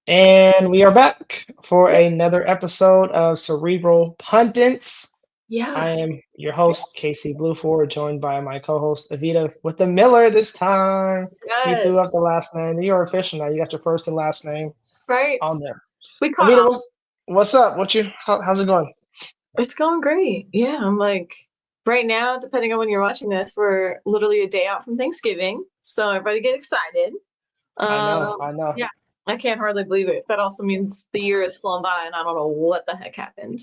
And we are back for Yep. another episode of Cerebral Pundits. I Yes. am your host, Casey Blueford, joined by my co-host, Avita with the Miller this time. You threw up Yes. the last name. You're official now. You got your first and last name Right? on there. We caught Avita, on. what's up? How's it going? It's going great. Yeah, I'm like right now, depending on when you're watching this, we're literally a day out from Thanksgiving. So everybody get excited. I know, Um, I know. yeah, I can't hardly believe it. That also means the year has flown by and I don't know what the heck happened.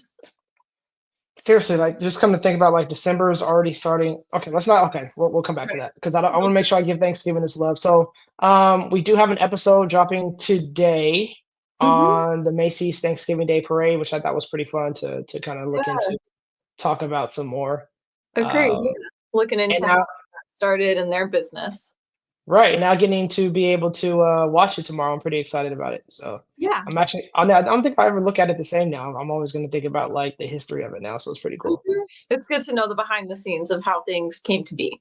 Seriously, like just come to think about like December is already starting. Okay, let's not. Okay, we'll come back to Right. that because I want to Let's make sure I give Thanksgiving its love. So, we do have an episode dropping today hmm on the Macy's Thanksgiving Day Parade, which I thought was pretty fun to kind of look Yeah, into, talk about some more. agreed. Yeah. Um, Looking and into how now, that started in their business. right now, getting to be able to watch it tomorrow. I'm pretty excited about it. So. Yeah. I'm actually. I don't think I ever look at it the same now. I'm always going to think about like the history of it now. So it's pretty cool. It's good to know the behind the scenes of how things came to be.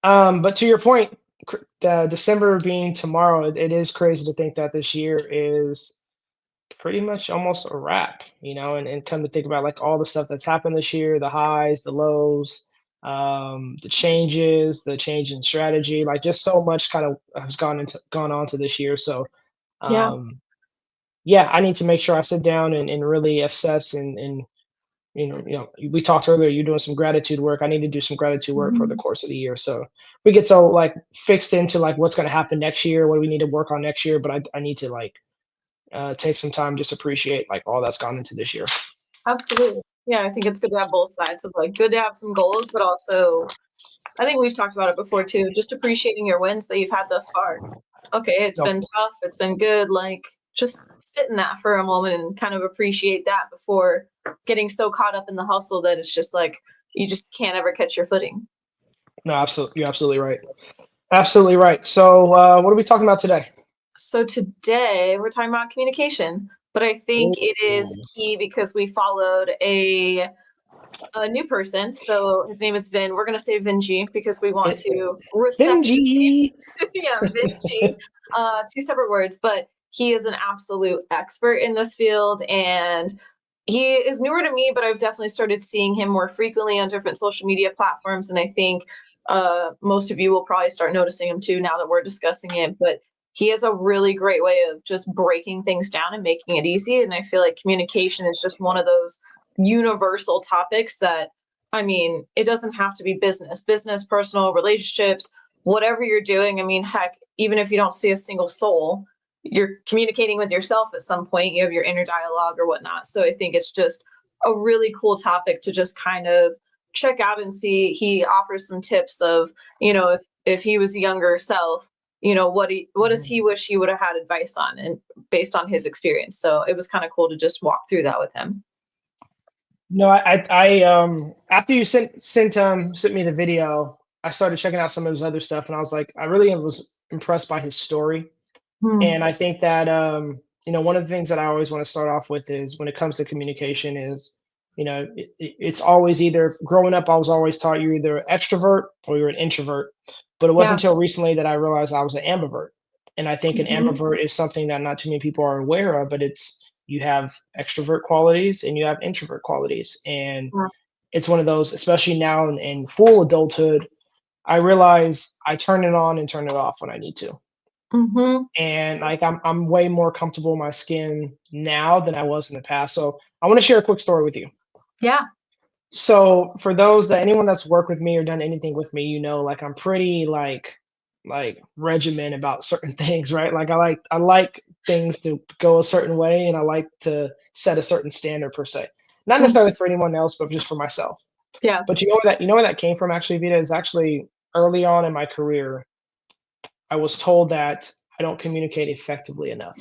But to your point, December being tomorrow, it is crazy to think that this year is pretty much almost a wrap, and come to think about like all the stuff that's happened this year, the highs, the lows, the changes, the change in strategy, like just so much kind of has gone on to this year. So Yeah. um, yeah, I need to make sure I sit down and really assess and we talked earlier, you're doing some gratitude work. I need to do some gratitude work for the Mhm. course of the year. So we get so like fixed into like what's going to happen next year, what do we need to work on next year. But I need to like take some time, just appreciate like all that's gone into this year. Absolutely. Yeah, I think it's good to have both sides of like good to have some goals, but also I think we've talked about it before too, just appreciating your wins that you've had thus far. Okay, it's No, been tough, it's been good, like just sit in that for a moment and kind of appreciate that before getting so caught up in the hustle that it's just like you just can't ever catch your footing. no, absolutely, you're absolutely right. Absolutely right. So what are we talking about today? So today we're talking about communication, but I think it is Ooh, key because we followed a new person. So his name is Vin. We're gonna say Vinji because we want it, to respect his Benji. name. Yeah, Vinji. Two separate words, but he is an absolute expert in this field, and he is newer to me. But I've definitely started seeing him more frequently on different social media platforms, and I think most of you will probably start noticing him too now that we're discussing it. But he has a really great way of just breaking things down and making it easy. And I feel like communication is just one of those universal topics that I mean, it doesn't have to be business, personal, relationships, whatever you're doing. I mean, heck, even if you don't see a single soul, you're communicating with yourself at some point. You have your inner dialogue or whatnot. So I think it's just a really cool topic to just kind of check out and see. He offers some tips of, if he was a younger self, what does he wish he would have had advice on and based on his experience. So it was kind of cool to just walk through that with him. No, after you sent me the video, I started checking out some of his other stuff, and I was like, I really was impressed by his story. Hmm. And I think that one of the things that I always want to start off with is when it comes to communication is, it's always either growing up, I was always taught you're either an extrovert or you're an introvert. But it Yeah. wasn't until recently that I realized I was an ambivert. And I think an Mhm. ambivert is something that not too many people are aware of, but you have extrovert qualities and you have introvert qualities. And it's one of those, especially now in full adulthood, I realize I turn it on and turn it off when I need to. Mhm. And like I'm way more comfortable in my skin now than I was in the past. So I want to share a quick story with you. Yeah. So for those that anyone that's worked with me or done anything with me, like I'm pretty like regimen about certain things, right? Like I like things to go a certain way and I like to set a certain standard per se. Not Mhm. necessarily for anyone else, but just for myself. Yeah. But you know where that came from actually, Vita, is actually early on in my career, I was told that I don't communicate effectively enough.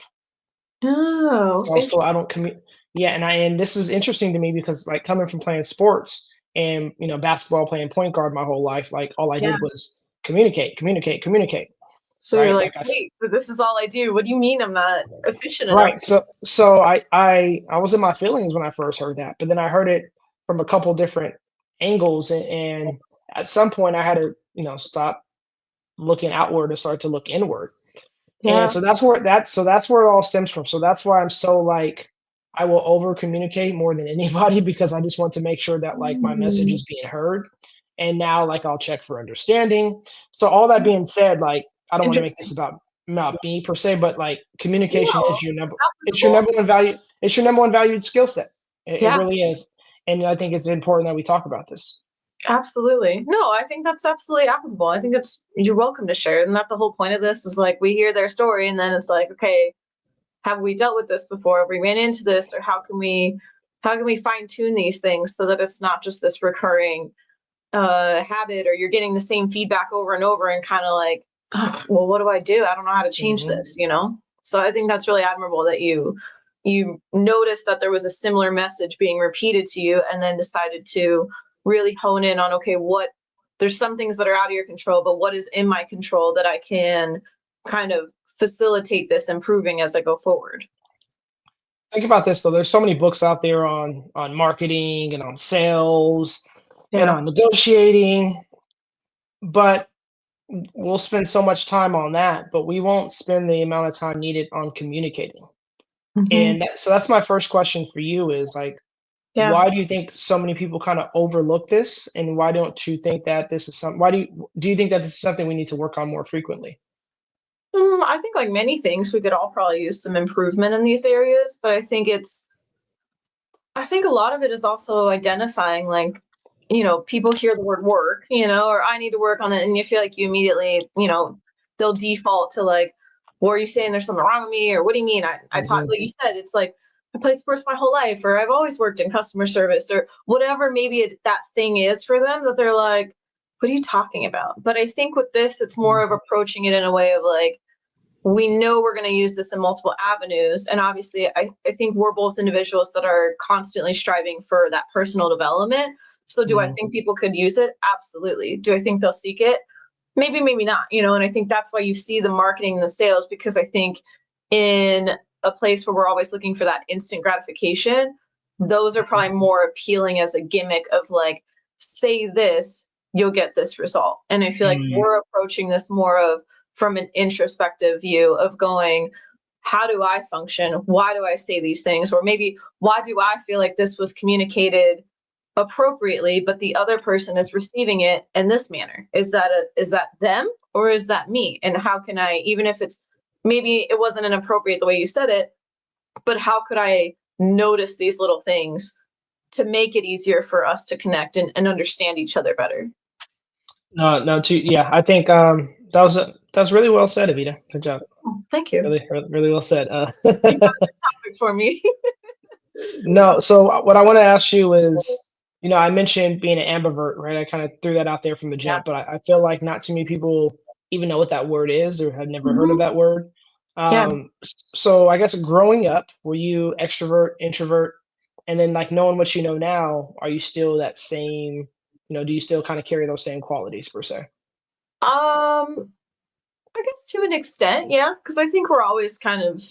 Oh, Also, I don't commu yeah, and this is interesting to me because, like, coming from playing sports and, basketball, playing point guard my whole life, like, all I yeah. did was communicate, communicate, communicate, So you're right? like, "Wait, so this is all I do? What do you mean I'm not efficient enough?" Right, so I was in my feelings when I first heard that, but then I heard it from a couple different angles, and at some point, I had to, stop looking outward and start to look inward. And Yeah. that's where it all stems from. So that's why I'm so like I will over communicate more than anybody because I just want to make sure that like my message Mm, is being heard. And now like I'll check for understanding. So all that being said, like I don't want to make this interesting. about me per se, but like communication No, is it's your applicable. number one value, it's your number one valued skill set. It Yeah. really is. And I think it's important that we talk about this. Absolutely. No, I think that's absolutely applicable. I think it's you're welcome to share. And that the whole point of this is like we hear their story and then it's like, okay, have we dealt with this before? Have we ran into this or how can we fine tune these things so that it's not just this recurring habit or you're getting the same feedback over and over and kind of like, oh, well, what do I do? I don't know how to change Mhm. this, you know? So I think that's really admirable that you noticed that there was a similar message being repeated to you and then decided to really hone in on okay what there's some things that are out of your control but what is in my control that I can kind of facilitate this improving as I go forward. Think about this though. There's so many books out there on marketing and on sales and Yeah. on negotiating, but we'll spend so much time on that, but we won't spend the amount of time needed on communicating. Hmm. And so that's my first question for you is like, Yeah. why do you think so many people kind of overlook this? And why don't you think that this is something, why do you think that this is something we need to work on more frequently? I think like many things we could all probably use some improvement in these areas but I think a lot of it is also identifying like, you know, people hear the word work, you know, or I need to work on it. And you feel like you immediately, you know, they'll default to like, what are you saying? There's something wrong with me? Or what do you mean? I taught, Mhm, like you said, it's like, I played sports my whole life, or I've always worked in customer service, or whatever maybe that thing is for them that they're like, what are you talking about? But I think with this, it's more of mhm, approaching it in a way of like, we know we're going to use this in multiple avenues. And obviously, I think we're both individuals that are constantly striving for that personal development. So, do I mhm, think people could use it? Absolutely. Do I think they'll seek it? Maybe, maybe not, you know, and I think that's why you see the marketing and the sales, because I think in a place where we're always looking for that instant gratification, those are probably more appealing as a gimmick of like, say this, you'll get this result. And I feel like mhm, we're approaching this more of from an introspective view of going, how do I function? Why do I say these things? Or maybe why do I feel like this was communicated appropriately, but the other person is receiving it in this manner? Is that them or is that me? And how can I, even if it's maybe it wasn't inappropriate the way you said it, but how could I notice these little things to make it easier for us to connect and understand each other better? No, no, yeah, I think that was really well said, Avita. Good job. Oh, thank you. Really, really well said. You got a good topic for me. No, so what I want to ask you is, I mentioned being an ambivert, right? I kind of threw that out there from the Yeah. jump, but I feel like not too many people even know what that word is or have never heard of Mhm. that word. Yeah. So I guess growing up, were you extrovert, introvert, and then like knowing what you know now, are you still that same, do you still kind of carry those same qualities per se? I guess to an extent, yeah, because I think we're always kind of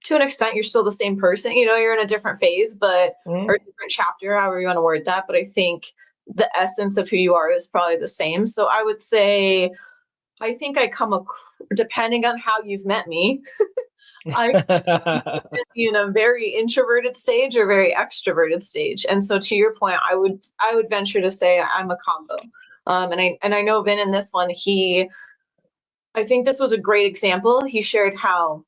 to an extent you're still the same person. You know, you're in a different phase, but or Mhm. a different chapter, however you want to word that. But I think the essence of who you are is probably the same. So I would say I think I depending on how you've met me, I be in a very introverted stage or very extroverted stage. And so to your point, I would venture to say I'm a combo. And I know Vin in this one, I think this was a great example. He shared how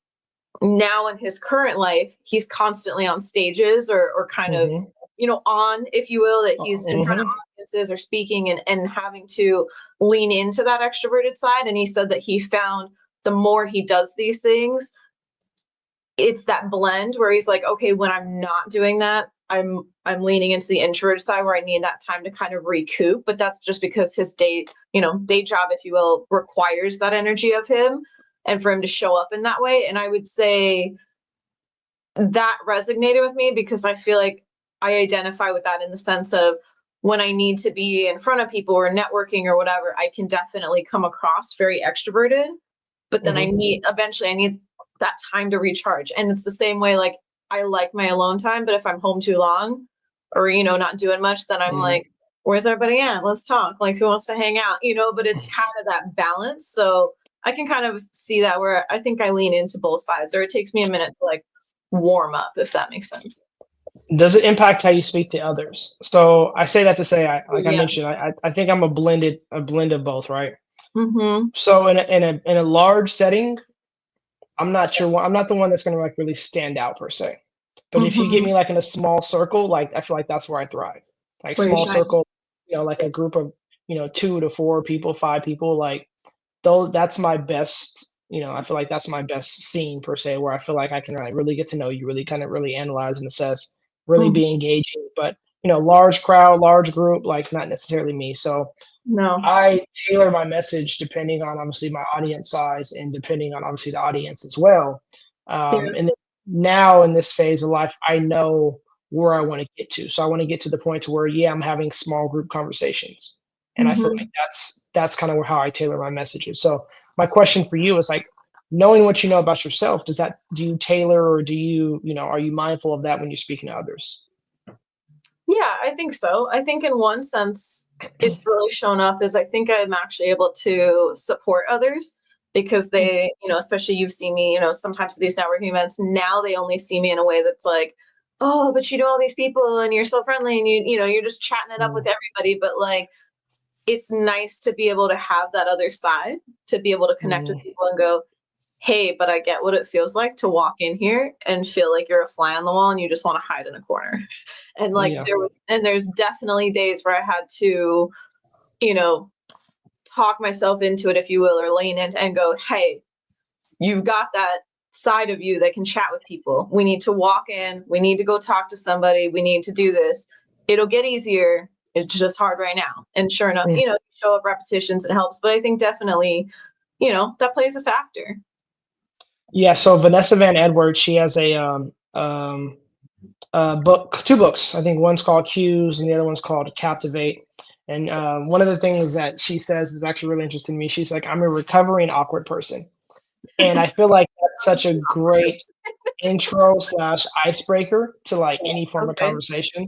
now in his current life, he's constantly on stages or kind of, Mhm. you know, on, if you will, that he's in front of Mhm. audiences or speaking and having to lean into that extroverted side. And he said that he found the more he does these things, it's that blend where he's like, okay, when I'm not doing that, I'm leaning into the introvert side where I need that time to kind of recoup. But that's just because his day job, if you will, requires that energy of him and for him to show up in that way. And I would say that resonated with me because I feel like I identify with that in the sense of when I need to be in front of people or networking or whatever, I can definitely come across very extroverted, but then Mhm. I need that time to recharge. And it's the same way, like, I like my alone time, but if I'm home too long or, you know, not doing much, then I'm Mhm. like, where's everybody at? Let's talk. Like, who wants to hang out? You know, but it's kind of that balance. So I can kind of see that where I think I lean into both sides, or it takes me a minute to like warm up, if that makes sense. Does it impact how you speak to others? So I say that to say, like I Yeah. mentioned, I think I'm a blend of both, right? Mm-hmm. So in a large setting, I'm not sure. I'm not the one that's going to like really stand out per se. But if you get Mm-hmm. me like in a small circle, like I feel like that's where I thrive. Like Where you're small shining. circle, like a group of 2 to 4 people, 5 people, like those. That's my best. I feel like that's my best scene per se, where I feel like I can like really get to know you, really kind of really analyze and assess, really Mhm. be engaging. But large crowd, large group, like not necessarily me. So No. I tailor my message depending on obviously my audience size and depending on obviously the audience as well. Yeah. And then now in this phase of life, I know where I want to get to. So I want to get to the point to where, yeah, I'm having small group conversations, and I feel like Mhm. that's kind of how I tailor my messages. So my question for you is like, knowing what you know about yourself, do you tailor or are you mindful of that when you're speaking to others? Yeah, I think so. I think in one sense, it's really shown up is I think I'm actually able to support others because they, especially you've seen me, sometimes at these networking events, now they only see me in a way that's like, oh, but you know all these people and you're so friendly and you're just chatting it up with Mm, everybody. But like it's nice to be able to have that other side, to be able to connect with mm, people and go, hey, but I get what it feels like to walk in here and feel like you're a fly on the wall and you just want to hide in a corner. And like yeah. there's definitely days where I had to, you know, talk myself into it, if you will, or lean in and go, hey, you've got that side of you that can chat with people. We need to walk in, we need to go talk to somebody, we need to do this. It'll get easier. It's just hard right now. And sure enough, Mm. show up repetitions, it helps. But I think definitely, that plays a factor. Yeah, so Vanessa Van Edwards, she has book, two books. I think one's called Cues and the other one's called Captivate. And one of the things that she says is actually really interesting to me. She's like, I'm a recovering awkward person. And I feel like that's such a great intro slash icebreaker to like any form of Okay. conversation.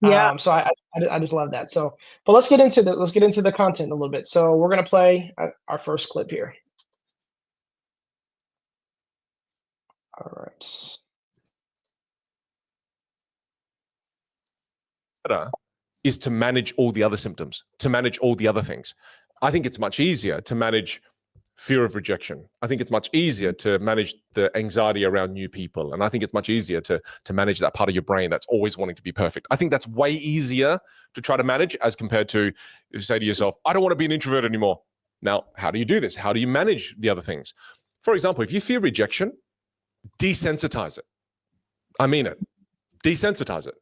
Yeah. So I just love that. So, but let's get into the content a little bit. So we're gonna play our first clip here. All right. Better is to manage all the other symptoms, to manage all the other things. I think it's much easier to manage fear of rejection. I think it's much easier to manage the anxiety around new people. And I think it's much easier to manage that part of your brain that's always wanting to be perfect. I think that's way easier to try to manage as compared to say to yourself, I don't want to be an introvert anymore. Now, how do you do this? How do you manage the other things? For example, if you fear rejection, desensitize it. I mean it. Desensitize it.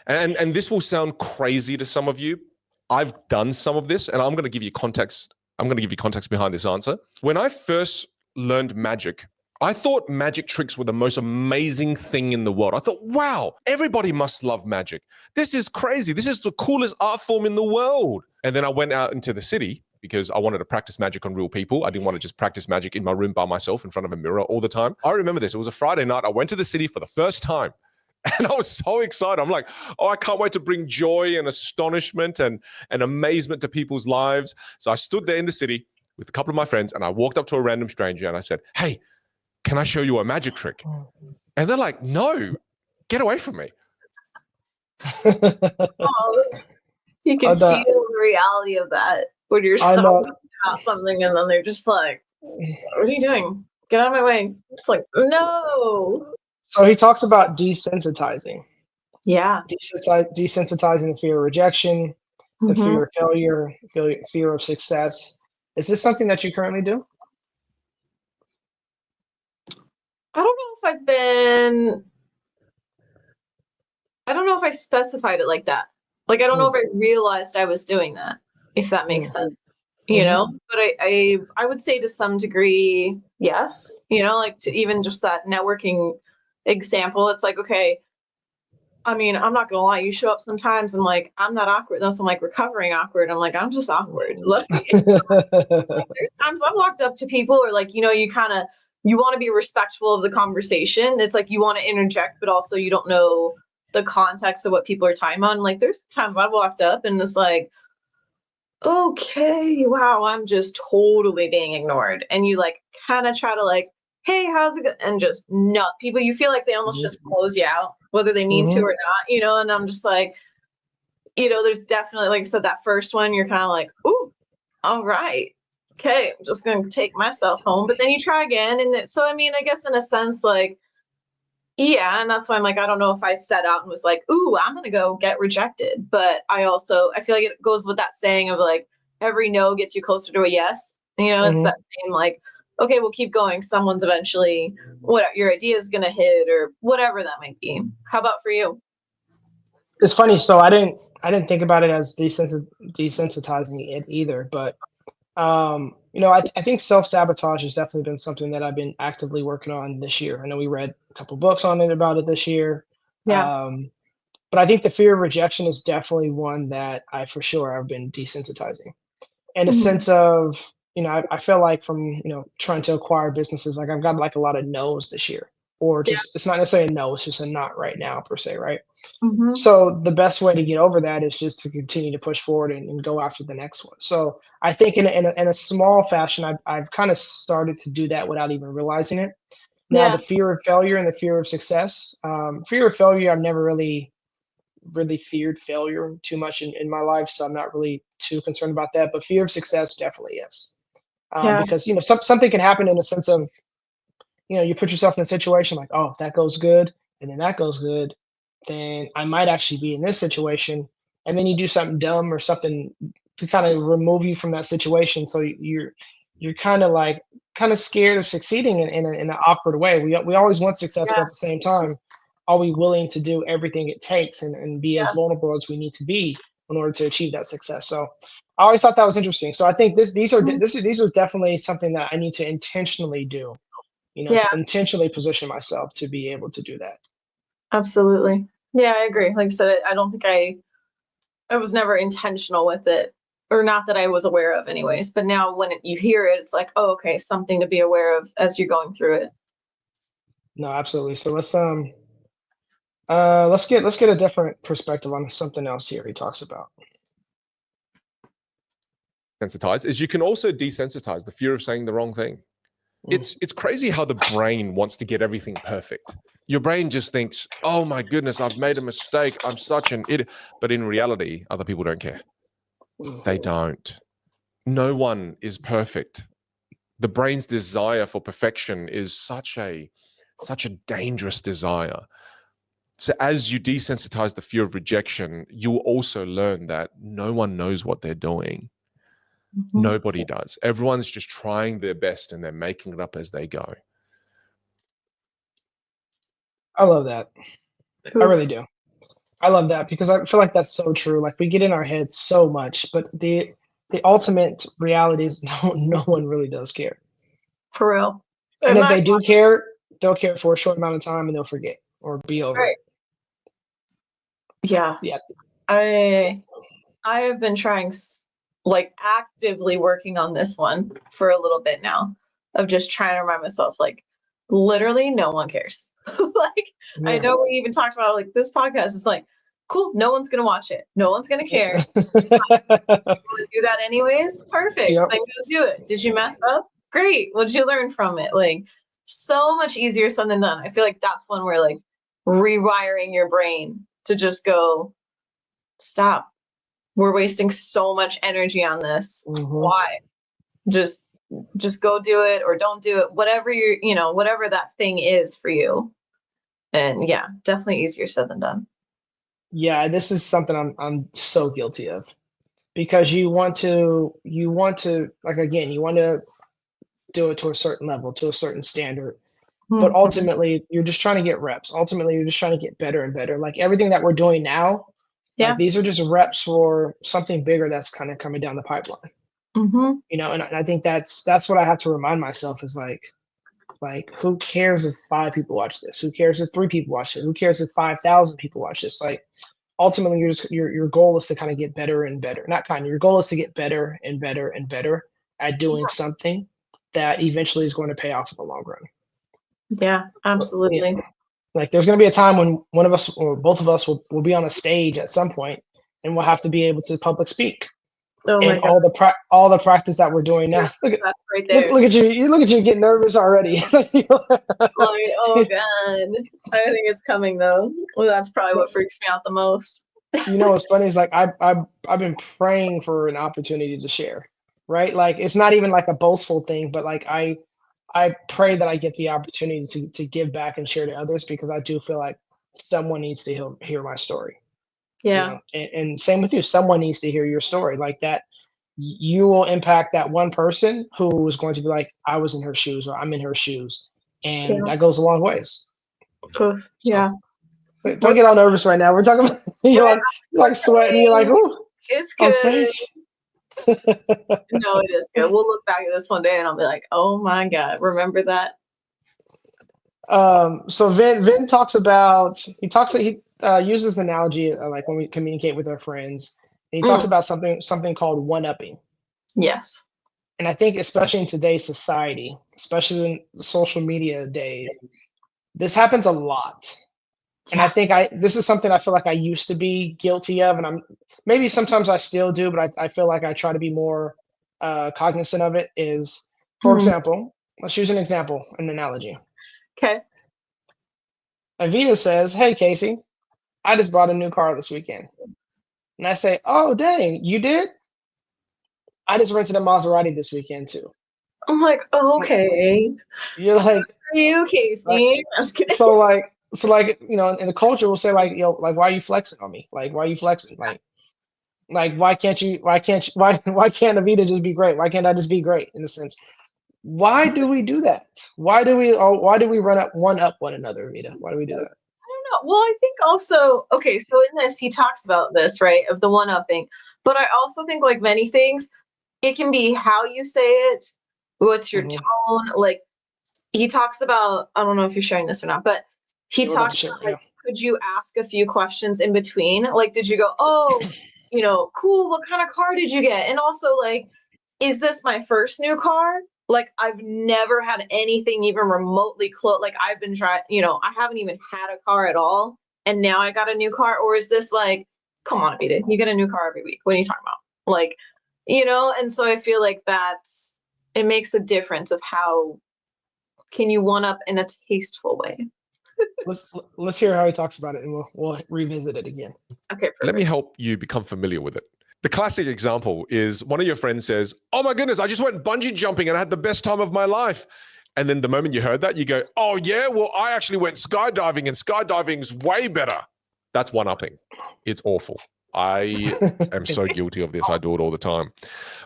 And this will sound crazy to some of you. I've done some of this, and I'm going to give you context. I'm going to give you context behind this answer. When I first learned magic, I thought magic tricks were the most amazing thing in the world. I thought, wow, everybody must love magic. This is crazy. This is the coolest art form in the world. And then I went out into the city because I wanted to practice magic on real people. I didn't want to just practice magic in my room by myself in front of a mirror all the time. I remember this. It was a Friday night. I went to the city for the first time. And I was so excited. I'm like, oh, I can't wait to bring joy and astonishment and amazement to people's lives. So I stood there in the city with a couple of my friends and I walked up to a random stranger and I said, hey, can I show you a magic trick? And they're like, no, get away from me. Oh, you can I feel know. the reality of that when you're I so know. about something and then they're just like, what are you doing? Get out of my way. It's like, no. So he talks about desensitizing, Yeah. desensitizing the fear of rejection, the Hmm. fear of failure, fear of success. Is this something that you currently do? I don't know if I've been, I don't know if I specified it like that. Like, I don't know Mm, if I realized I was doing that, if that makes mm, sense. mhm, But I would say to some degree, yes. Like to even just that networking example, it's like, okay, I mean, I'm not gonna lie, you show up sometimes and like I'm not awkward. That's I'm like recovering awkward. I'm like, I'm just awkward. mhm. Like there's times I've walked up to people or like, you kinda you want to be respectful of the conversation. It's like you want to interject, but also you don't know the context of what people are talking about. And like there's times I've walked up and it's like, okay, wow, I'm just totally being ignored. And you like kind of try to like, hey, how's it going? And just not people, you feel like they almost just Mhm. close you out, whether they mean to Mhm. or not, and I'm just like, there's definitely, like I said, that first one, you're kind of like, ooh, all right. Okay, I'm just gonna take myself home. But then you try again. So I mean, I guess in a sense, like, yeah, and that's why I'm like, I don't know if I set out and was like, ooh, I'm gonna go get rejected. But I feel like it goes with that saying of like every no gets you closer to a yes. It's Mhm. that same like, okay, we'll keep going. Someone's eventually what your idea is gonna hit or whatever that might be. How about for you? It's funny. So I didn't think about it as desensitizing it either. But I think self sabotage has definitely been something that I've been actively working on this year. I know we read a couple books on it about it this year. Yeah. Um, but I think the fear of rejection is definitely one that I for sure have been desensitizing. In a Mhm. sense of, I feel like from, trying to acquire businesses, like I've got like a lot of no's this year, or Yeah. just, it's not necessarily a no, it's just a not right now per se, right? Hmm. So the best way to get over that is just to continue to push forward and go after the next one. So I think in a small fashion, I've kind of started to do that without even realizing it. Now, the Yeah. fear of failure and the fear of success, fear of failure, I've never really feared failure too much in my life, so I'm not really too concerned about that. But fear of success, definitely yes, Yeah. because something can happen in a sense of, you put yourself in a situation like, oh, if that goes good and then that goes good, then I might actually be in this situation. And then you do something dumb or something to kind of remove you from that situation. So you're kind of scared of succeeding in an awkward way. We always want success, but Yeah. at the same time, are we willing to do everything it takes and be as Yeah. vulnerable as we need to be in order to achieve that success? So I always thought that was interesting. So I think Mhm. these are definitely something that I need to intentionally do, Yeah. to intentionally position myself to be able to do that. Absolutely. Yeah, I agree. Like I said, I don't think I was never intentional with it, or not that I was aware of, anyways. But now when you hear it, it's like, oh, okay, something to be aware of as you're going through it. No, absolutely. So let's get a different perspective on something else here he talks about. Sensitize is you can also desensitize the fear of saying the wrong thing. Mm, It's crazy how the brain wants to get everything perfect. Your brain just thinks, "Oh my goodness, I've made a mistake. I'm such an idiot." But in reality, other people don't care. They mhm. don't. No one is perfect. The brain's desire for perfection is such a dangerous desire. So as you desensitize the fear of rejection, you'll also learn that no one knows what they're doing. Mhm. Nobody does. Everyone's just trying their best and they're making it up as they go. I love that. I Oof. really do. I love that because I feel like that's so true. Like we get in our heads so much, but the ultimate reality is no one really does care. For real. And And if my they do care, they'll care for a short amount of time and they'll forget or be over right. it. Yeah. Yeah. I I have been trying like actively working on this one for a little bit now, of just trying to remind myself like literally no one cares. Like I Yeah. know we even talked about like this podcast is like cool, no one's going to watch it. No one's going to care. Do that anyways. Perfect. Yep. Then go do it. Did you mess up? Great. What did you learn from it? Like so much easier said than done. I feel like that's when we're like rewiring your brain to just go stop. We're wasting so much energy on this. Mhm. Why? Just just go do it or don't do it. Whatever whatever that thing is for you. And yeah, definitely easier said than done. Yeah, this is something I'm so guilty of because you want to like again, you want to do it to a certain level, to a certain standard, but Mhm. ultimately you're just trying to get reps. Ultimately, you're just trying to get better and better. Like everything that we're doing now, like Yeah. these are just reps for something bigger that's kind of coming down the pipeline. Mhm. And I think that's what I have to remind myself is like who cares if 5 people watch this? Who cares if 3 people watch it? Who cares if 5,000 people watch this? Like ultimately your goal is to kind of get better and better, not kind of, your goal is to get better and better and better at doing something that eventually is going to pay off in the long run. Yeah, Yeah, absolutely. like there's going to be a time when one of us or both of us will be on a stage at some point and we'll have to be able to public speak. Oh my and god, all the practice that we're doing now. that's right there. Look at you. You look at you getting nervous already. Like, oh god, I think it's coming though. Well, that's probably what freaks me out the most. You know what's funny is like I've been praying for an opportunity to share, right? Like it's not even like a boastful thing, but like I pray that I get the opportunity to give back and share to others because I do feel like someone needs to hear my story, you Yeah. know. And same with you, someone needs to hear your story like that. You will impact that one person who is going to be like, I was in her shoes or I'm in her shoes, and Yeah. that goes a long ways. Oof, So yeah. don't get all nervous right now. We're talking about you're like sweating. You're like, Okay. ooh, It's on good. stage. No, it is good. We'll look back at this one day and I'll be like, oh my God, remember that? So Vin talks about he uses the analogy like when we communicate with our friends. And he talks Mm, about something called one upping. yes. And I think especially in today's society, especially in the social media days, this happens a lot. And I Yeah. think this is something I feel like I used to be guilty of, and I'm maybe sometimes I still do, but I feel like I try to be more cognizant of it. Is, for Mm, example, let's use an example, an analogy. okay. Avita says, "Hey Casey, I just bought a new car this weekend," and I say, "Oh dang, you did? I just rented a Maserati this weekend too." I'm like, oh, okay. You're Are you like Casey? I'm just kidding. so you know, in the culture will say like, like why are you flexing on me? Like why are you flexing? Like why can't Avita just be great? Why can't I just be great in a sense? Why do we do that? Why do we run up one another, Avita? Why do we do that? No, well, I think also, okay, so in this, he talks about this, right, of the one upping. But I also think, like many things, it can be how you say it, what's your Hmm. tone. Like, he talks about, I don't know if you're sharing this or not, but he Yeah, we're about to talks share about, right like, now. could you ask a few questions in between? Like, did you go, oh, cool, what kind of car did you get? And also, like, is this my first new car? Like, I've never had anything even remotely close. Like, I've been trying, I haven't even had a car at all. And now I got a new car. Or is this like, come on, Vita, you get a new car every week. What are you talking about? Like, and so I feel like it makes a difference of how can you one up in a tasteful way. Let's hear how he talks about it, and we'll revisit it again. Okay, Let me perfect. help you become familiar with it. The classic example is one of your friends says, "Oh my goodness, I just went bungee jumping and I had the best time of my life." And then the moment you heard that, you go, "Oh yeah, well, I actually went skydiving and skydiving's way better." That's one-upping. It's awful. I am so guilty of this. I do it all the time.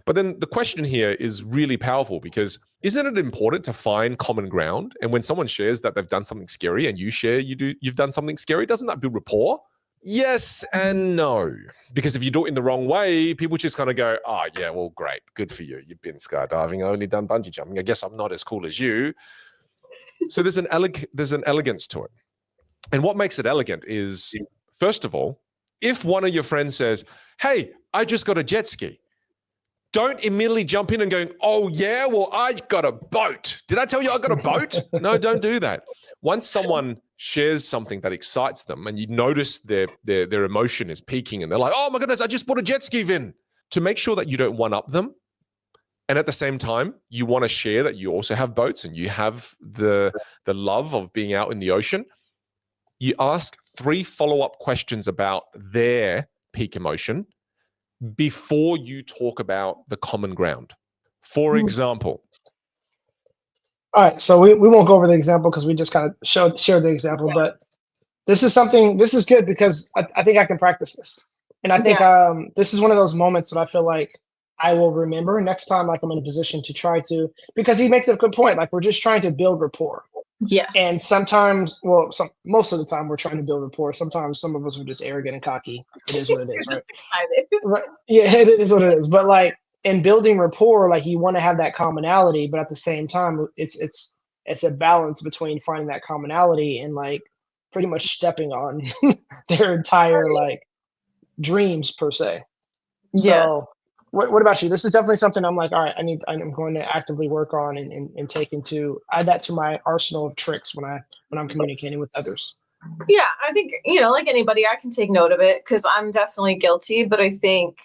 But then the question here is really powerful because isn't it important to find common ground? And when someone shares that they've done something scary and you share you've done something scary, doesn't that build rapport? Yes and no. Because if you do it in the wrong way, people just kind of go, "Oh yeah, well, great. Good for you. You've been skydiving. I only done bungee jumping. I guess I'm not as cool as you." So there's an elegance to it. And what makes it elegant is, first of all, if one of your friends says, "Hey, I just got a jet ski," don't immediately jump in and go, "Oh yeah, well, I got a boat. Did I tell you I got a boat?" No, don't do that. Once someone shares something that excites them and you notice their emotion is peaking and they're like, "Oh my goodness, I just bought a jet ski, Vin." To make sure that you don't one up them, and at the same time, you want to share that you also have boats and you have the love of being out in the ocean, you ask 3 follow-up questions about their peak emotion before you talk about the common ground. For example, All right, so we won't go over the example because we just kind of shared the example, but this is good because I think I can practice this. And I Yeah. think this is one of those moments that I feel like I will remember next time like I'm in a position to try to, because he makes a good point. Like we're just trying to build rapport. And Yes. sometimes, well, most of the time we're trying to build rapport. Sometimes some of us are just arrogant and cocky. It is what it You're is, right? just excited. Right. Yeah, it is what it is. But like in building rapport, like you want to have that commonality, but at the same time, it's a balance between finding that commonality and like pretty much stepping on their entire Right. like dreams per se. So Yes. what about you? This is definitely something I'm like, all right, I'm going to actively work on and take into add that to my arsenal of tricks when I'm communicating with others. Yeah, I think, like anybody, I can take note of it because I'm definitely guilty. But I think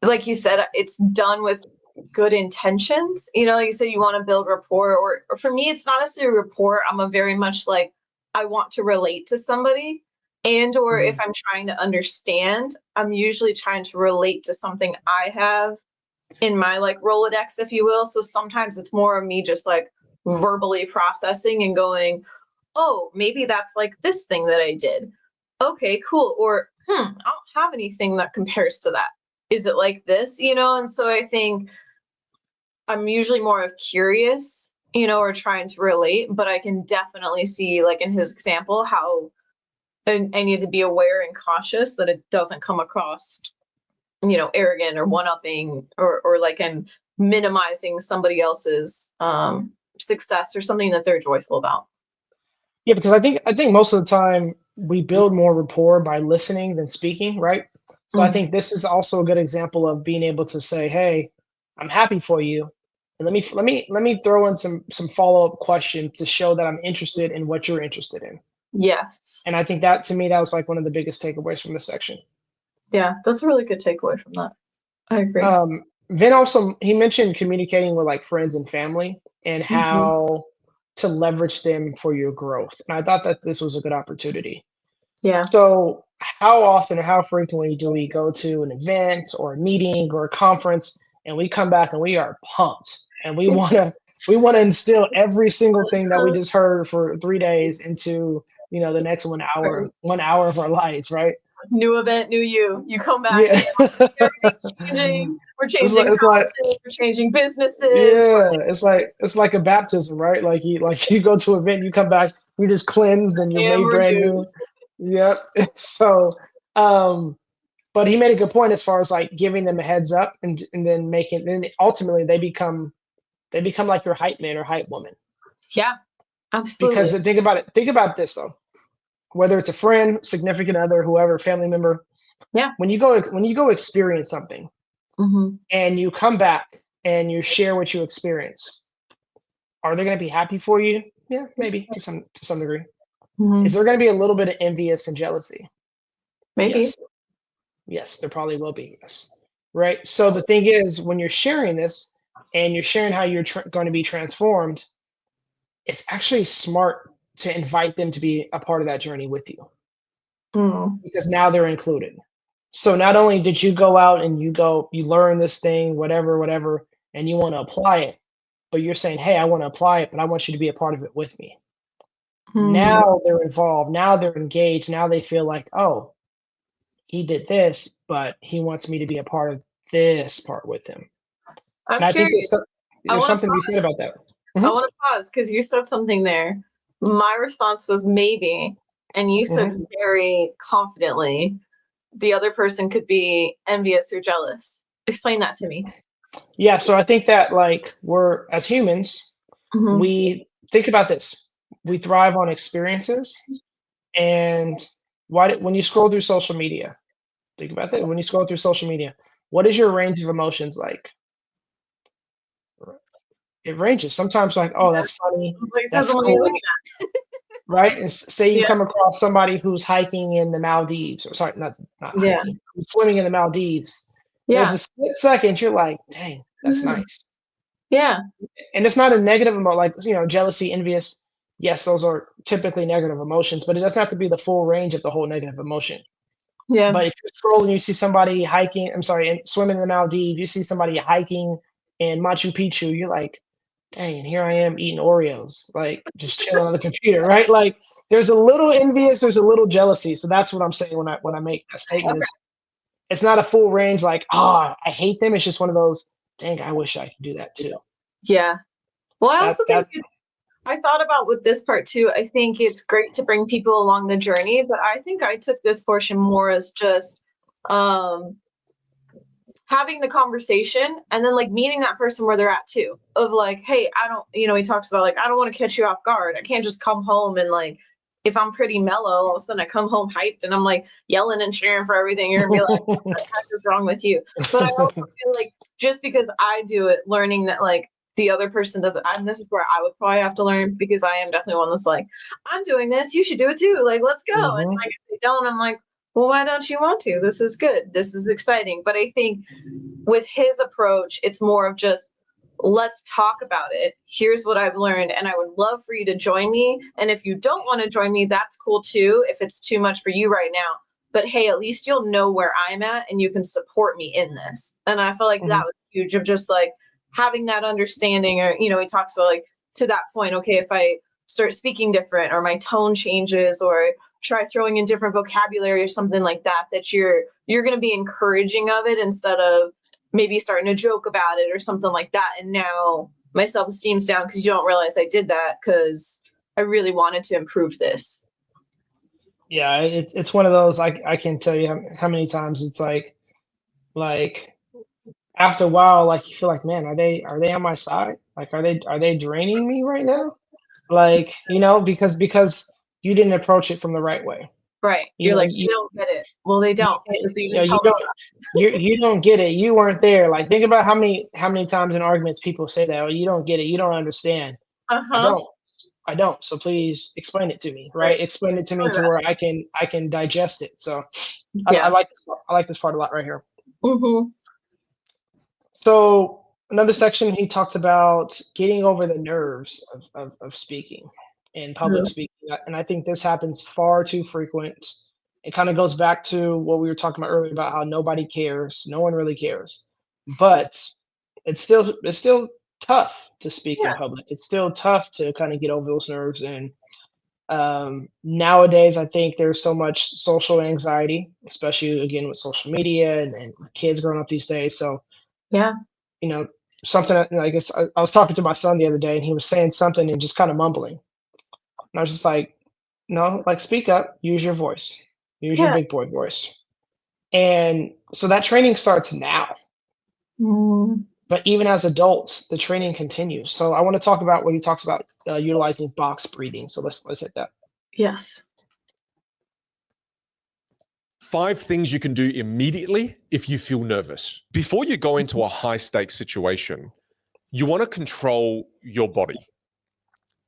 like you said, it's done with good intentions. Like you said, you want to build rapport, or for me, it's not necessarily rapport. I'm a very much like, I want to relate to somebody. And or if Mhm. I'm trying to understand, I'm usually trying to relate to something I have in my like Rolodex, if you will. So sometimes it's more of me just like verbally processing and going, oh, maybe that's like this thing that I did. Okay, cool. Or, I don't have anything that compares to that. Is it like this? And so I think I'm usually more of curious, or trying to relate, but I can definitely see, like in his example, how I need to be aware and cautious that it doesn't come across, arrogant or one upping, or like I'm minimizing somebody else's success or something that they're joyful about. Yeah, because I think most of the time we build more rapport by listening than speaking, right? So I Mhm. think this is also a good example of being able to say, "Hey, I'm happy for you, and let me throw in some follow-up questions to show that I'm interested in what you're interested in." Yes. And I think that to me that was like one of the biggest takeaways from this section. Yeah, that's a really good takeaway from that. I agree. Vin also he mentioned communicating with like friends and family and Mhm. how to leverage them for your growth. And I thought that this was a good opportunity. Yeah. So, how often or how frequently do we go to an event or a meeting or a conference and we come back and we are pumped and we want to instill every single thing that we just heard for 3 days into, the next 1 hour of our lives, right? New event, new you. You come back Yeah. and everything's changing. We're It's like changing it's like houses. We're changing businesses. yeah, it's like a baptism, right? Like you go to an event, you come back, you're just cleansed and you're And made we're brand new. new. Yep. So, um, but he made a good point as far as like giving them a heads up and then ultimately they become like your hype man or hype woman. Yeah, Because absolutely. think about this though. Whether it's a friend, significant other, whoever, family member, Yeah. when you go experience something Hmm. and you come back and you share what you experience, are they going to be happy for you? Yeah, maybe to some degree. Is Hmm. there going to be a little bit of envious and jealousy? Maybe. Yes. Yes, there probably will be. Yes. Right. So the thing is, when you're sharing this and you're sharing how you're going to be transformed, it's actually smart to invite them to be a part of that journey with you Mm. because now they're included. So not only did you go out and you learn this thing, whatever, whatever, and you want to apply it, but you're saying, hey, I want to apply it, but I want you to be a part of it with me. Mm. Now they're involved. Now they're engaged. Now they feel like, oh, he did this, but he wants me to be a part of this part with him. And I'm I think curious. I there's want something to be to said about that. I Mhm, want to pause because you said something there. My response was maybe, and you said mhm. very confidently the other person could be envious or jealous. Explain that to me. Yeah, so I think that like we're as humans, Hmm. we think about this. We thrive on experiences, and when you scroll through social media, think about that. When you scroll through social media, what is your range of emotions like? It ranges. Sometimes like, oh, that's funny, Like, that's doesn't what you're looking cool, right? And say at. you Yeah. come across somebody who's hiking in the Maldives, or sorry, not Yeah. hiking, who's swimming in the Maldives. There's Yeah. a split second you're like, dang, that's Mhm. nice. Yeah. And it's not a negative like jealousy, envious. Yes, those are typically negative emotions, but it doesn't have to be the full range of the whole negative emotion. Yeah. But if you're scrolling, you see somebody hiking. I'm sorry, and swimming in the Maldives. You see somebody hiking in Machu Picchu. You're like, dang, and here I am eating Oreos, like just chilling on the computer, right? Like there's a little envious, there's a little jealousy. So that's what I'm saying when I make that statement Okay. is it's not a full range like, I hate them. It's just one of those, dang, I wish I could do that too. Yeah. Well, I That also think that I thought about with this part too. I think it's great to bring people along the journey, but I think I took this portion more as just um having the conversation and then like meeting that person where they're at too. Of like, hey, I don't, he talks about like, I don't want to catch you off guard. I can't just come home and like, if I'm pretty mellow, all of a sudden I come home hyped and I'm like yelling and cheering for everything. You're gonna be like, what the heck is wrong with you? But I also feel like just because I do it, learning that like the other person doesn't, and this is where I would probably have to learn because I am definitely one that's like, I'm doing this, you should do it too. Like, let's go. And Mhm. like if they don't, I'm like, well, why don't you want to? This is good. This is exciting. But I think with his approach, it's more of just, let's talk about it. Here's what I've learned, and I would love for you to join me. And if you don't want to join me, that's cool too, if it's too much for you right now. But hey, at least you'll know where I'm at and you can support me in this. And I feel like that was huge, of just like having that understanding. Or, you know, he talks about like, to that point, okay, if I start speaking different, or my tone changes, or try throwing in different vocabulary or something like that, that you're going to be encouraging of it instead of maybe starting to joke about it or something like that. And now my self-esteem's down because you don't realize I did that because I really wanted to improve this. Yeah, it's one of those. I can't tell you how many times it's like after a while, like you feel like, man, are they on my side? Like, are they draining me right now? Like, because you didn't approach it from the right way. Right. You You're know, like, you don't get it. Well, they you don't, can't, because they you even know, you tell me don't you don't get it. You weren't there. Like, think about how many times in arguments people say that, oh, you don't get it, you don't understand. that. I Uh-huh. don't. I don't. So please explain it to me, Right. right? Explain it to me Tell me to about where I can digest it. So it. I Yeah. like this part. I like this part a lot right here. Mm-hmm. So another section, he talked about getting over the nerves of speaking in public speaking. And I think this happens far too frequent. It kind of goes back to what we were talking about earlier about how nobody cares. No one really cares. But it's still tough to speak in Yeah. public. It's still tough to kind of get over those nerves. And nowadays, I think there's so much social anxiety, especially again with social media and with kids growing up these days. So Yeah. you know, something I guess I was talking to my son the other day and he was saying something and just kind of mumbling. And I was just like, no, like speak up, use your voice, use your Yeah. big boy voice. And so that training starts now. Mm. But even as adults, the training continues. So I want to talk about what he talks about utilizing box breathing. So let's hit that. Yes. 5 things you can do immediately if you feel nervous. Before you go into a high stakes situation, you want to control your body.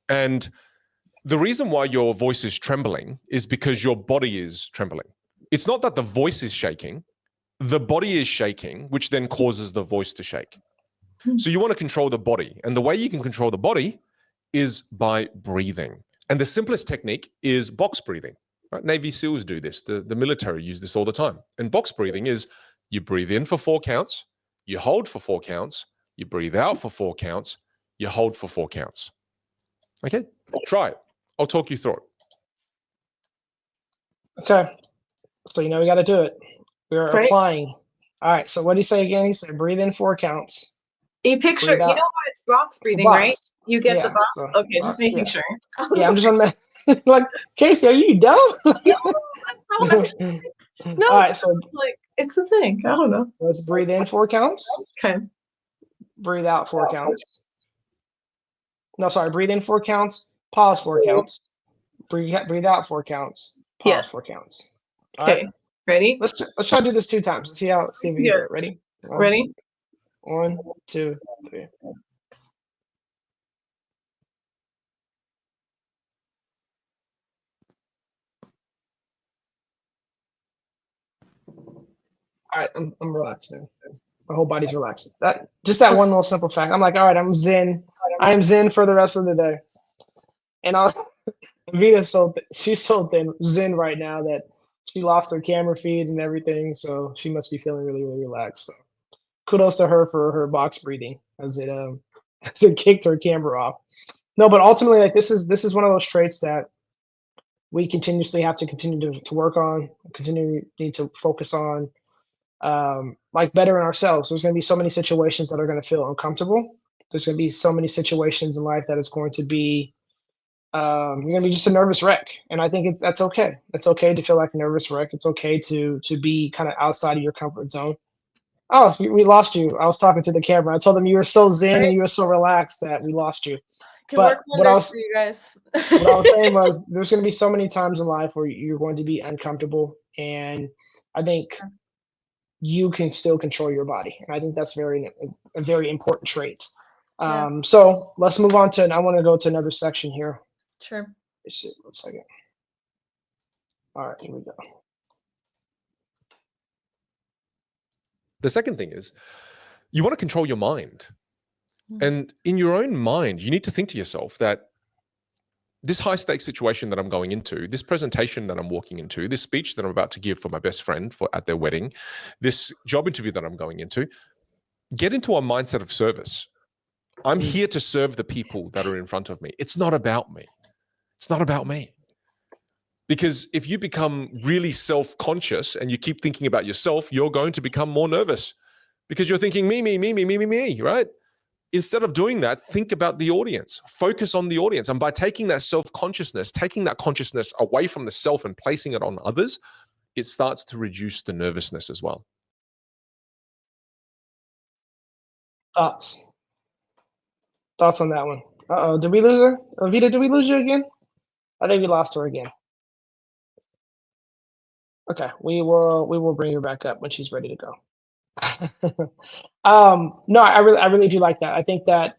And the reason why your voice is trembling is because your body is trembling. It's not that the voice is shaking, the body is shaking, which then causes the voice to shake. So you want to control the body. And the way you can control the body is by breathing. And the simplest technique is box breathing. Right? Navy SEALs do this. The military use this all the time. And box breathing is you breathe in for 4 counts, you hold for 4 counts, you breathe out for 4 counts, you hold for 4 counts. Okay, try it. I'll talk you through it. Okay. So we got to do it. We're Right. applying. All right. So what did he say again? He said breathe in 4 counts, You picture, breathe you out. know why it's box It's a breathing, right? box. You get the Yeah. box. So Okay, just box. making Yeah. sure. I Yeah. was I'm just like, like Casey, are you dumb? no, that's not what no, All right. So like it's a thing. I don't know. let's breathe in 4 counts, Okay. breathe out 4 counts. No, sorry. Breathe in 4 counts, pause 4 counts, breathe out 4 counts, pause Yes. 4 counts. All right. Okay. Ready? Let's try to do this 2 times. Let's see if we can Yeah. do it. Ready? Ready? 1, 2, 3. All right, I'm relaxed now. My whole body's relaxed. That one little simple fact. I'm like, all right, I'm zen. I am zen for the rest of the day. And Vita's she's so zen right now that she lost her camera feed and everything, so she must be feeling really, really relaxed. So kudos to her for her box breathing as it as it kicked her camera off. No, but ultimately, like this is one of those traits that we continuously have to continue to work on, need to focus on, like bettering ourselves. There's going to be so many situations that are going to feel uncomfortable. There's going to be so many situations in life that is going to be you're going to be just a nervous wreck, and I think that's okay. It's okay to feel like a nervous wreck. It's okay to be kind of outside of your comfort zone. Oh, we lost you. I was talking to the camera. I told them you were so zen and Right. you were so relaxed that we lost you. Can But work wonders for you guys. what I was saying was there's going to be so many times in life where you're going to be uncomfortable, and I think you can still control your body, and I think that's a very important trait. Yeah. So let's move on to. I want to go to another section here. Sure. Let's see. 1 second. All right, here we go. The second thing is you want to control your mind. And in your own mind, you need to think to yourself that this high stakes situation that I'm going into, this presentation that I'm walking into, this speech that I'm about to give for my best friend at their wedding, this job interview that I'm going into, get into a mindset of service. I'm here to serve the people that are in front of me. It's not about me. It's not about me. Because if you become really self-conscious and you keep thinking about yourself, you're going to become more nervous because you're thinking me, right? Instead of doing that, think about the audience, focus on the audience. And by taking that self-consciousness, taking that consciousness away from the self and placing it on others, it starts to reduce the nervousness as well. Thoughts on that one? Uh-oh, did we lose her? Vita, did we lose you again? I think we lost her again. Okay, we will bring her back up when she's ready to go. No, I really do like that. I think that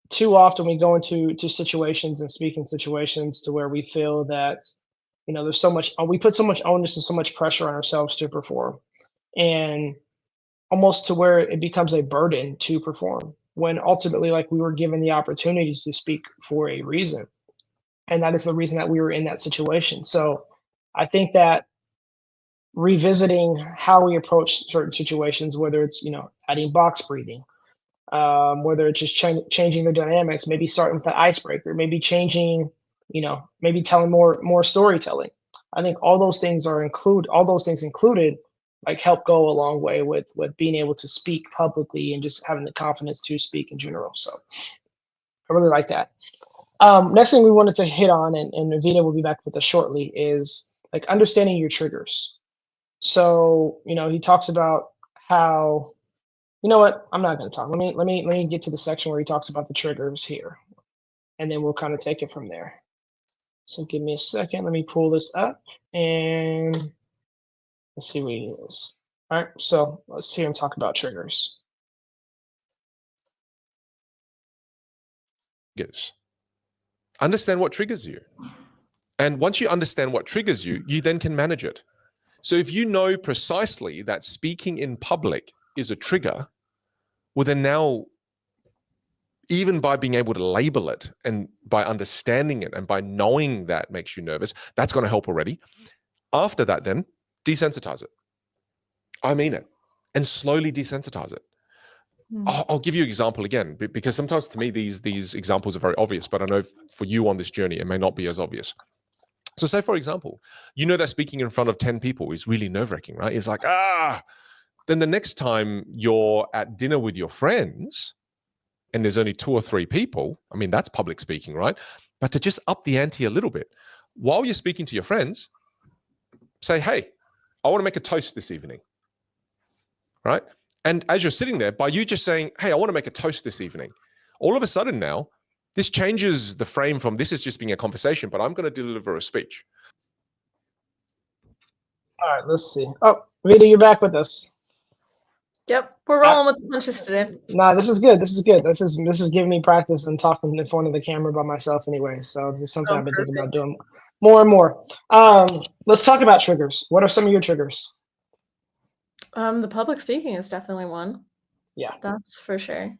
too often we go into situations and speaking situations to where we feel that there's so much we put so much onus and so much pressure on ourselves to perform, and almost to where it becomes a burden to perform when ultimately, like, we were given the opportunities to speak for a reason, and that is the reason that we were in that situation. So I think that revisiting how we approach certain situations, whether it's adding box breathing, whether it's just changing the dynamics, maybe starting with the icebreaker, maybe changing, maybe telling more storytelling. I think all those things included, like, help go a long way with being able to speak publicly and just having the confidence to speak in general. So I really like that. Next thing we wanted to hit on, and Vita will be back with us shortly, is like understanding your triggers. So he talks about how, you know what? I'm not going to talk. Let me get to the section where he talks about the triggers here, and then we'll kind of take it from there. So give me a second. Let me pull this up and let's see where he is. All right. So let's hear him talk about triggers. Triggers. Understand what triggers you. And once you understand what triggers you, you then can manage it. So if you know precisely that speaking in public is a trigger, well, then now, even by being able to label it and by understanding it and by knowing that makes you nervous, that's going to help already. After that, then desensitize it. I mean it. And slowly desensitize it. I'll give you an example again, because sometimes to me, these examples are very obvious, but I know for you on this journey, it may not be as obvious. So say, for example, that speaking in front of 10 people is really nerve-wracking, right? It's like, then the next time you're at dinner with your friends and there's only 2 or 3 people, I mean, that's public speaking, right? But to just up the ante a little bit, while you're speaking to your friends, say, hey, I want to make a toast this evening, right? And as you're sitting there, by you just saying, hey, I want to make a toast this evening, all of a sudden now, this changes the frame from this is just being a conversation, but I'm going to deliver a speech. All right, let's see. Oh, Vita, you're back with us. Yep, we're rolling with the punches today. Nah, this is good. This is good. This is giving me practice and talking in front of the camera by myself anyway. So this is something I've been thinking about doing more and more. Let's talk about triggers. What are some of your triggers? The public speaking is definitely one. Yeah, that's for sure.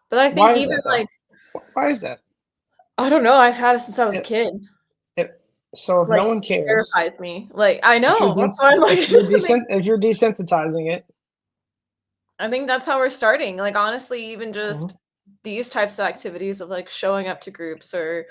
But I think why is even that, like, why is that? I don't know. I've had it since I was a kid. So if Like, no one cares, it terrifies me. Like, I know. That's why I'm like, if you're desensitizing it, I think that's how we're starting. Like, honestly, even just these types of activities of like showing up to groups or,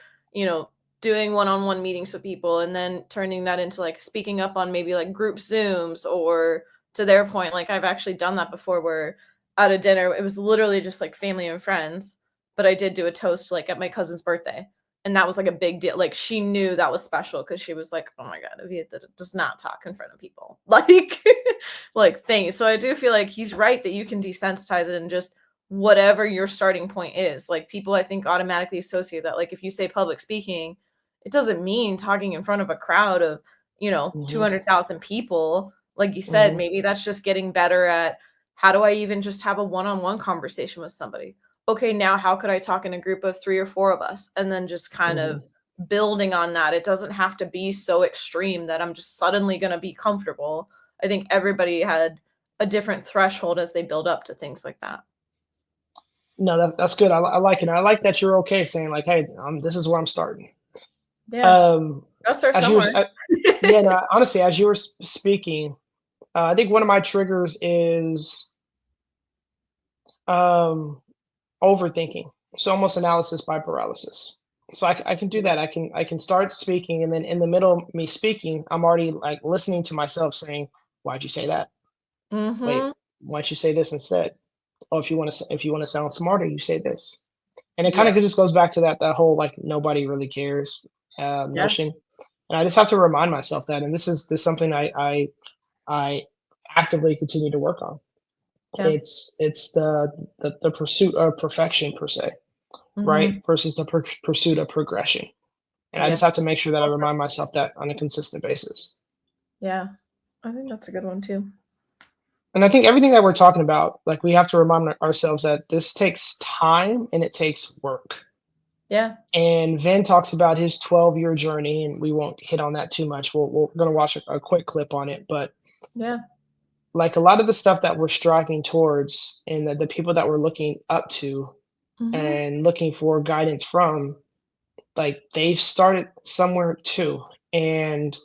doing one-on-one meetings with people and then turning that into like speaking up on maybe like group Zooms, or to their point, like I've actually done that before where at a dinner, it was literally just like family and friends, but I did do a toast like at my cousin's birthday. And that was like a big deal. Like she knew that was special because she was like, oh my God, Avia does not talk in front of people. Like things. So I do feel like he's right that you can desensitize it and just whatever your starting point is. Like people, I think, automatically associate that. Like if you say public speaking, it doesn't mean talking in front of a crowd of, 200,000 people. Like you said, maybe that's just getting better at how do I even just have a one-on-one conversation with somebody? Okay, now how could I talk in a group of 3 or 4 of us? And then just kind of building on that. It doesn't have to be so extreme that I'm just suddenly going to be comfortable. I think everybody had a different threshold as they build up to things like that. No, that's good. I like it. I like that you're okay saying like, "Hey, this is where I'm starting." Yeah. Um, Gotta start as you were, somewhere. yeah, no, honestly, as you were speaking, I think one of my triggers is um, overthinking. So almost analysis by paralysis. So I can do Yeah. that. I can start speaking, and then in the middle of me speaking, I'm already like listening to myself saying, "Why'd you say that? Wait, Mhm. why'd you say this instead? Oh, if you want to sound smarter, you say this." And it kind Yeah. of just goes back to that whole like nobody really cares Yeah. notion. And I just have to remind myself that. And this is something I actively continue to work on. Yeah. It's the pursuit of perfection per se, right? Mhm. Versus the pursuit of progression. And I just have Yes. to make sure that I Also, remind myself that on a consistent basis. yeah. I think that's a good one too. And I think everything that we're talking about, like we have to remind ourselves that this takes time and it takes work. Yeah. And Vin talks about his 12-year journey, and we won't hit on that too much. We're gonna watch a quick clip on it, but Yeah. like a lot of the stuff that we're striving towards and the people that we're looking up to Mhm. and looking for guidance from, like they've started somewhere too. And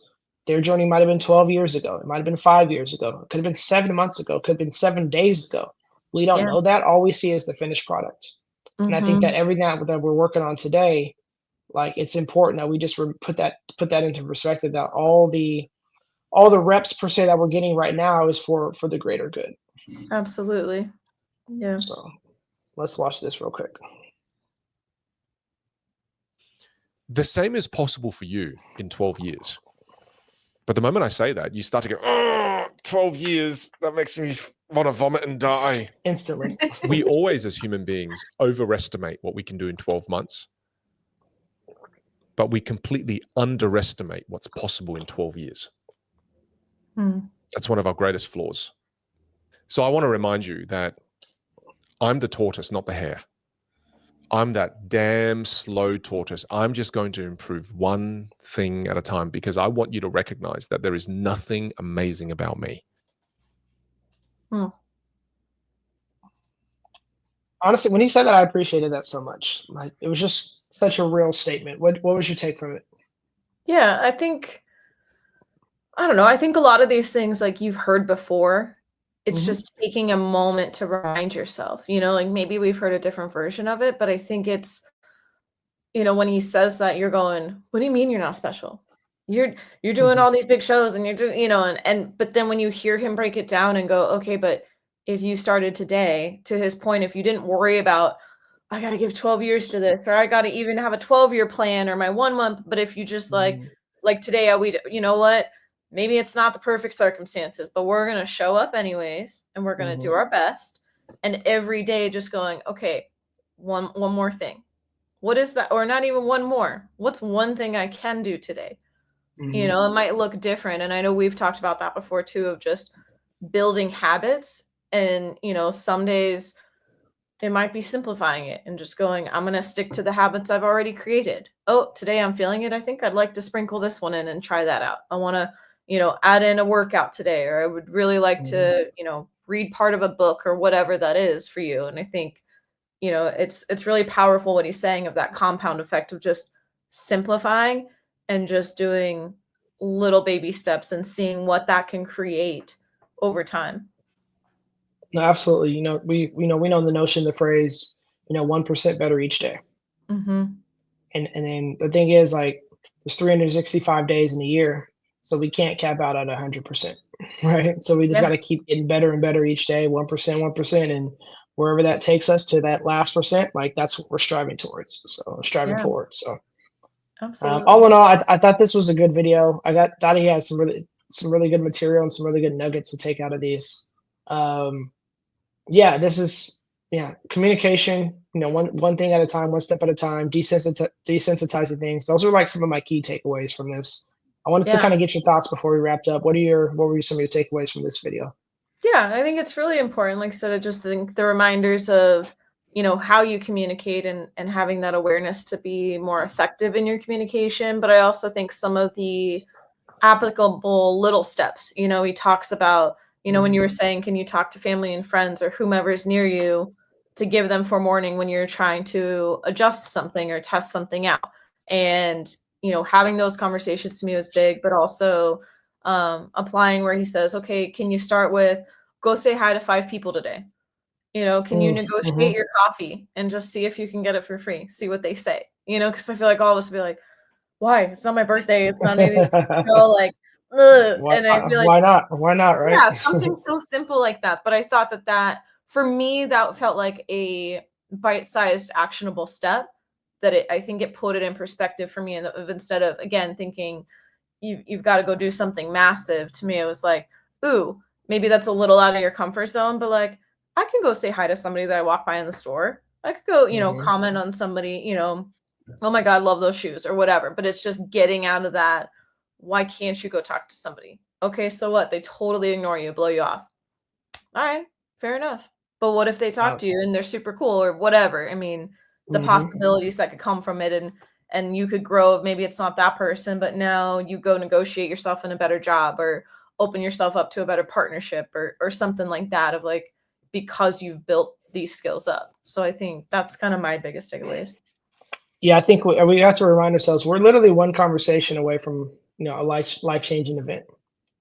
their journey might have been 12 years ago. It might have been 5 years ago. It could have been 7 months ago. It could have been 7 days ago. We don't Yeah. know that. All we see is the finished product. And I think that Mhm. everything that we're working on today, like it's important that we just put that into perspective that all the reps per se that we're getting right now is for the greater good. Absolutely. Yeah. So let's watch this real quick. The same is possible for you in 12 years. But the moment I say that, you start to go, oh, 12 years, that makes me want to vomit and die. Instantly. We always, as human beings, overestimate what we can do in 12 months, but we completely underestimate what's possible in 12 years. Mm. That's one of our greatest flaws. So I want to remind you that I'm the tortoise, not the hare. I'm that damn slow tortoise. I'm just going to improve one thing at a time because I want you to recognize that there is nothing amazing about me. Mm. Honestly, when he said that, I appreciated that so much. Like it was just such a real statement. What was your take from it? Yeah, I don't know, I think a lot of these things, like, you've heard before. It's Hmm. just taking a moment to remind yourself, like, maybe we've heard a different version of it, but I think it's when he says that, you're going, "What do you mean you're not special? You're you're doing Hmm. all these big shows and you're doing," and but then when you hear him break it down and go, "Okay, but if you started today," to his point, if you didn't worry about, "I gotta give 12 years to this," or, "I gotta even have a 12-year plan," or, "My 1 month," but if you just, Hmm. like today, you know what? Maybe it's not the perfect circumstances, but we're gonna show up anyways, and we're gonna do Hmm. our best, and every day just going, "Okay, one more thing. What is that?" Or not even one more. What's one thing I can do today? Hmm. It might look different, and I know we've talked about that before too, of just building habits, and, some days it might be simplifying it and just going, "I'm gonna stick to the habits I've already created. Oh, today I'm feeling it. I think I'd like to sprinkle this one in and try that out. I wanna, add in a workout today, or I would really like Hmm. to, read part of a book," or whatever that is for you. And I think, it's really powerful what he's saying of that compound effect of just simplifying and just doing little baby steps and seeing what that can create over time. No, absolutely. We know the notion, the phrase, 1% better each day. Mhm. And then the thing is, like, there's 365 days in a year, so we can't cap out at 100%, right? So we just Yeah, got to keep getting better and better each day, 1%, 1%, and wherever that takes us to that last percent, like that's what we're striving towards. So striving yeah, forward. So absolutely. all in all, I thought this was a good video. Thought he had some really good material and some really good nuggets to take out of these. Um, yeah, this is yeah, communication, one thing at a time, one step at a time, desensitizing things. Those are like some of my key takeaways from this. I wanted to Yeah. kind of get your thoughts before we wrapped up. What were some of your takeaways from this video? Yeah, I think it's really important, like I said, I just think the reminders of, how you communicate, and having that awareness to be more effective in your communication. But I also think some of the applicable little steps, he talks about, when Mhm. you were saying, can you talk to family and friends or whomever's near you, to give them for morning when you're trying to adjust something or test something out. And, having those conversations to me was big, but also applying where he says, okay, can you start with go say hi to 5 people today? Can you negotiate Mm-hmm. your coffee and just see if you can get it for free? See what they say, because I feel like all of us will be like, why? It's not my birthday. It's not anything, like, ugh. Why, And I feel like why not? Why not, right? yeah, something so simple like that, but I thought that for me, that felt like a bite-sized actionable step that I think it put it in perspective for me, and of instead of, again, thinking you've gotta go do something massive. To me, it was like, "Ooh, maybe that's a little out of your comfort zone, but, like, I can go say hi to somebody that I walk by in the store. I could go, Hmm. comment on somebody, "Oh my god, love those shoes," or whatever, but it's just getting out of that, "Why can't you go talk to somebody?" Okay, so what? They totally ignore you, blow you off. Alright, fair enough. But what if they talk to you and they're super cool or whatever? I mean, the Hmm. possibilities that could come from it, and you could grow. Maybe it's not that person, but now you go negotiate yourself in a better job or open yourself up to a better partnership or something like that of, like, because you've built these skills up. So I think that's kind of my biggest takeaways. Yeah, I think we have to remind ourselves we're literally one conversation away from a life changing event,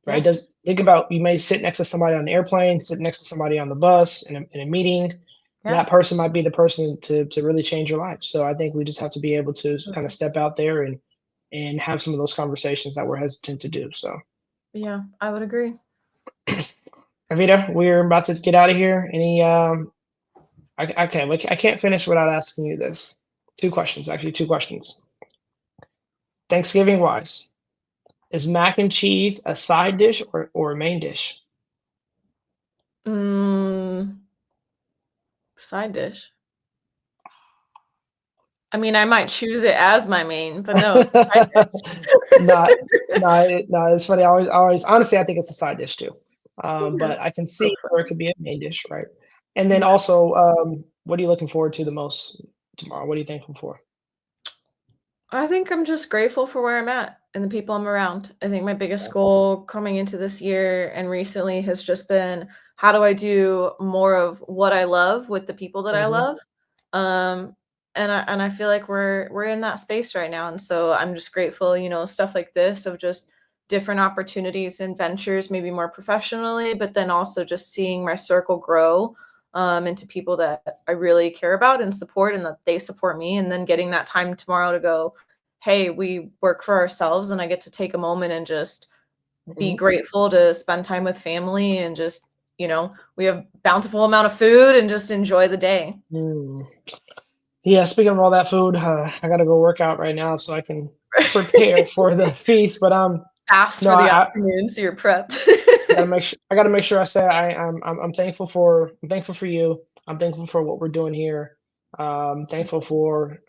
right? Yeah, Does think about you may sit next to somebody on an airplane, sit next to somebody on the bus in a meeting. yeah, That person might be the person to really change your life. So I think we just have to be able to kind of absolutely. step out there and have some of those conversations that we're hesitant to do. So, Yeah, I would agree. Avita, we're about to get out of here. Any I can't finish without asking you this. Two questions, actually, two questions. Thanksgiving wise, is mac and cheese a side dish or a main dish? Mm, side dish. I mean, I might choose it as my main, but no, side Not, dish. no, it's funny. I always, honestly, I think it's a side dish too. Yeah, But I can see where it preferably. could be a main dish, right? And then Yeah. also, what are you looking forward to the most tomorrow? What are you thankful for? I think I'm just grateful for where I'm at and the people I'm around. I think my biggest Yeah. goal coming into this year and recently has just been how do I do more of what I love with the people that I Hmm. love? Um, and I feel like we're in that space right now. And so I'm just grateful, stuff like this of just different opportunities and ventures, maybe more professionally, but then also just seeing my circle grow into people that I really care about and support and that they support me. And then getting that time tomorrow to go, hey, we work for ourselves and I get to take a moment and just be Hmm. grateful to spend time with family and just, we have bountiful amount of food and just enjoy the day. Mm. Yeah, speaking of all that food, I gotta go work out right now so I can prepare for the feast. But Fast no, for the I afternoon, so you're prepped. I gotta make sure I say I'm thankful for you. I'm thankful for what we're doing here. Thankful for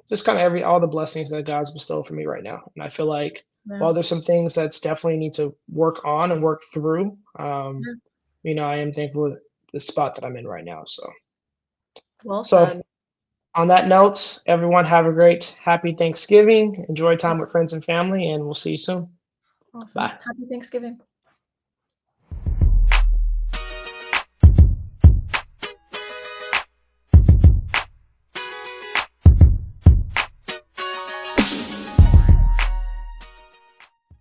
just kind of all the blessings that God's bestowed for me right now. And I feel like Yeah, while there's some things that's definitely need to work on and work through, yeah. I am thankful with the spot that I'm in right now. Well So said. on that note, everyone have a great, happy Thanksgiving. Enjoy time with friends and family, and we'll see you soon. Awesome. Bye. Happy Thanksgiving.